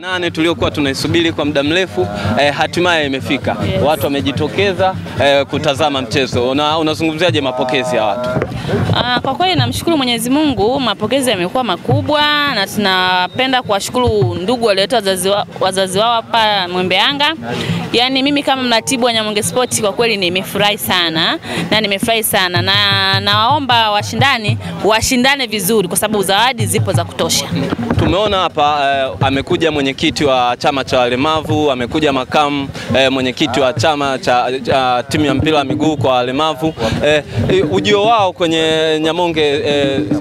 nane tuliokuwa tunaisubiri kwa muda mrefu hatimaye imefika. Yes. Watu wamejitokeza kutazama mchezo. Unazungumziaje mapokezi ya watu? Kwa kweli namshukuru Mwenyezi Mungu, mapokezi yamekuwa makubwa na tunapenda kuwashukuru ndugu walioleta wazazi wao hapa Mwembe Yanga. Yaani mimi kama mratibu wa Nyamonge Sport kwa kweli nimefurahi sana na nawaomba washindane vizuri kwa sababu zawadi zipo za kutosha. Tumeona hapa amekuja mwenyekiti wa chama cha walemavu, amekuja makamu mwenyekiti wa chama cha timu ya mpira wa miguu kwa walemavu. Ujio wao kwenye Nyamonge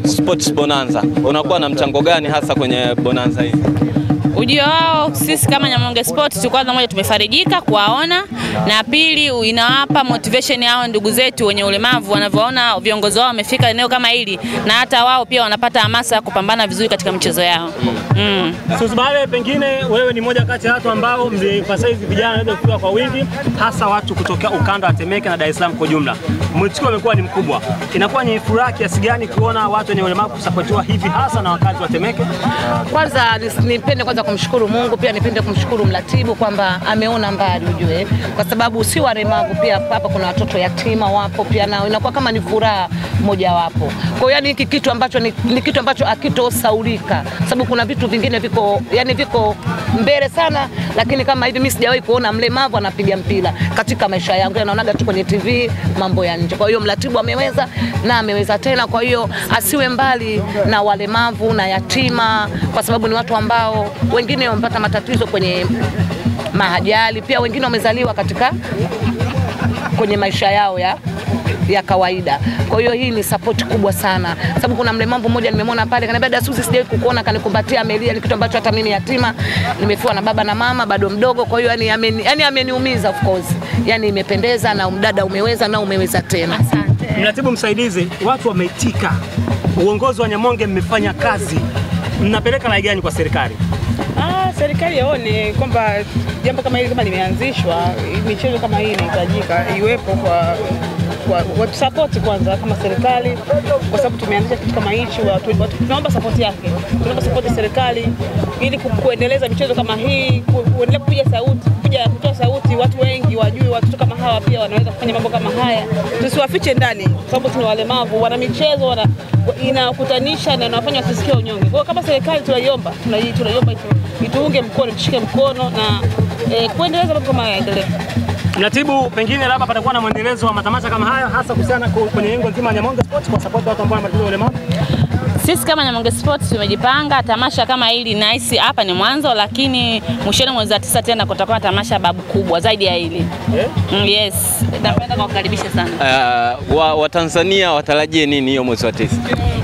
Sports Bonanza unakuwa na mchango gani hasa kwenye bonanza hii? Ujio wao sisi kama Nyamonge Sport kwanza moja tumefarijika kuwaona, na pili inawapa motivation hao ndugu zetu wenye ulemavu wanavyoona viongozi wao wamefika eneo kama hili, na hata wao pia wanapata hamasa ya kupambana vizuri katika michezo yao. Susumare, pengine wewe ni moja kati ya watu ambao mliemphasize vijana wanaweza kufika kwa wingi, hasa watu kutoka ukanda wa Temeke na Dar es Salaam kwa jumla. Mwitikio umekuwa ni mkubwa. Inakuwa ni furaha kiasi gani kuona watu wenye ulemavu kusapotiwa hivi hasa na wakazi wa Temeke? Kwanza nipende kumshukuru Mungu, pia nipende kumshukuru mratibu kwamba ameona mbali ujue, kwa sababu si walemavu pia hapa kuna watoto yatima wapo pia, na inakuwa kama ni furaha moja wapo. Kwa hiyo yani hiki kitu ambacho ni kitu ambacho akitosaulika, sababu kuna vitu vingine viko mbele sana, lakini kama hivi mimi sijawahi kuona mlemavu anapiga mpira katika maisha yangu, naonaga tu kwenye TV mambo ya nje. Kwa hiyo mratibu ameweza na ameweza tena, kwa hiyo asiwe mbali na walemavu na yatima, kwa sababu ni watu ambao wengine wamepata matatizo kwenye mahajali, pia wengine wamezaliwa kwenye maisha yao ya kawaida. Kwa hiyo hii ni support kubwa sana, sababu kuna mlemavu mmoja nimemwona pale kaniambia Dasusi sijawahi kukuona, kanikumbatia amelia, ni kitu ambacho hata mimi yatima nimefiwa na baba na mama bado mdogo. Kwa hiyo yani ameniumiza of course, yani imependeza na mdada umeweza tena. Asante. Mratibu msaidizi, watu wameitika, uongozi wa Nyamonge mmefanya kazi, mnapeleka rai gani kwa serikali? Serikali yaone kwamba jambo kama hili kama limeanzishwa, michezo kama hii inahitajika iwepo kwa support kwanza kama serikali, kwa sababu tumeanzisha kitu kama hichi, tunaomba support yake. Tunaomba support serikali ili kuendeleza michezo kama hii, kuendelea kutoa sauti, watu wengi wajue watoto kama hawa pia wanaweza kufanya mambo kama haya. Tusiwafiche ndani, sababu tuna walemavu, wana michezo, inakutanisha na inafanya wasisikie unyonge. Kwa hiyo kama serikali tunaiomba ituunge mkono, tushike mkono na kuendeleza mambo kama haya endelee. Mratibu, pengine labda patakuwa na mwendelezo wa matamasha kama haya, hasa kuhusiana kwenye lengo nzima ya Nyamonge Sports kwa support watu ambao wana ulemavu? Sisi kama Nyamonge Sports tumejipanga tamasha kama hili nice, hapa ni mwanzo, lakini mwishoni mwezi wa 9 tena kutakuwa tamasha babu kubwa zaidi ya hili. Yes, napenda kuwakaribisha sana. Watanzania watarajie nini hiyo mwezi wa 9?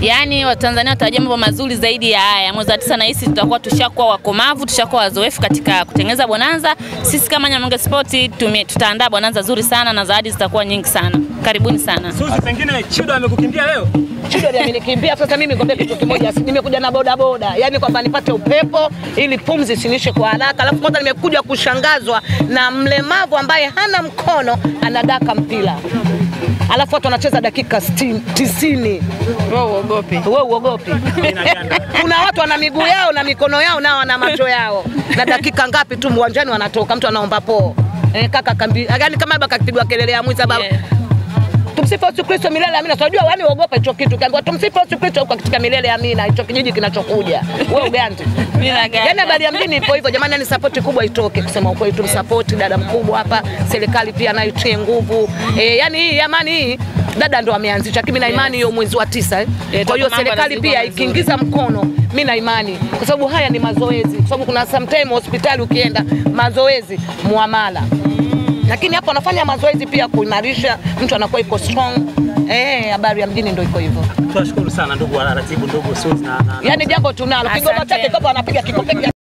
Yaani Watanzania watarajia mambo mazuri zaidi ya haya. Mwezi wa 9 na hisi tutakuwa tushakuwa wakomavu, tushakuwa wazoefu katika kutengeneza bonanza. Sisi kama Nyamonge Sport tutaandaa bonanza zuri sana na zawadi zitakuwa nyingi sana. Karibuni sana. Suzi, pengine Chido amekukimbia leo? Chido amenikimbia. Sasa mimi ngombe kitu kimoja, nimekuja na boda, yani kwamba nipate upepo ili pumzi isinishe kwa haraka. Alafu kwanza nimekuja kushangazwa na mlemavu ambaye hana mkono anadaka mpira. Alafu watu wanacheza dakika 90. Wewe uogopi? Kuna watu wana miguu yao na mikono yao na wana macho yao. Na dakika ngapi tu uwanjani wanatoka, mtu anaomba po. Kaka kambi. Yaani kama baba akipigwa kelele ya mwizi baba. Tumsifu Yesu Kristo milele amina. Unajua wani uogopa hicho kitu. Kaambiwa tumsifu Yesu Kristo huko katika milele amina. Hicho kijiji kinachokuja. Wewe ugandi. Yaani habari ya mjini ipo hivyo. Jamani, ni support kubwa itoke, kusema ukweli tumsupport dada mkubwa hapa. Serikali pia nayo itie nguvu. Yaani hii amani hii dada ndo ameanzisha. Mimi na imani hiyo mwezi wa 9. Kwa hiyo serikali pia ikiingiza mkono, mimi na imani. Kwa sababu haya ni mazoezi. Kwa sababu kuna sometime hospitali ukienda mazoezi muamala. Lakini hapo anafanya mazoezi pia kuimarisha mtu anakuwa iko strong. Habari ya mjini ndio iko hivyo. Tunashukuru sana ndugu wa ratibu, ndugu Suzi na yani jambo tunalo. Kigoma chake kama anapiga kikombe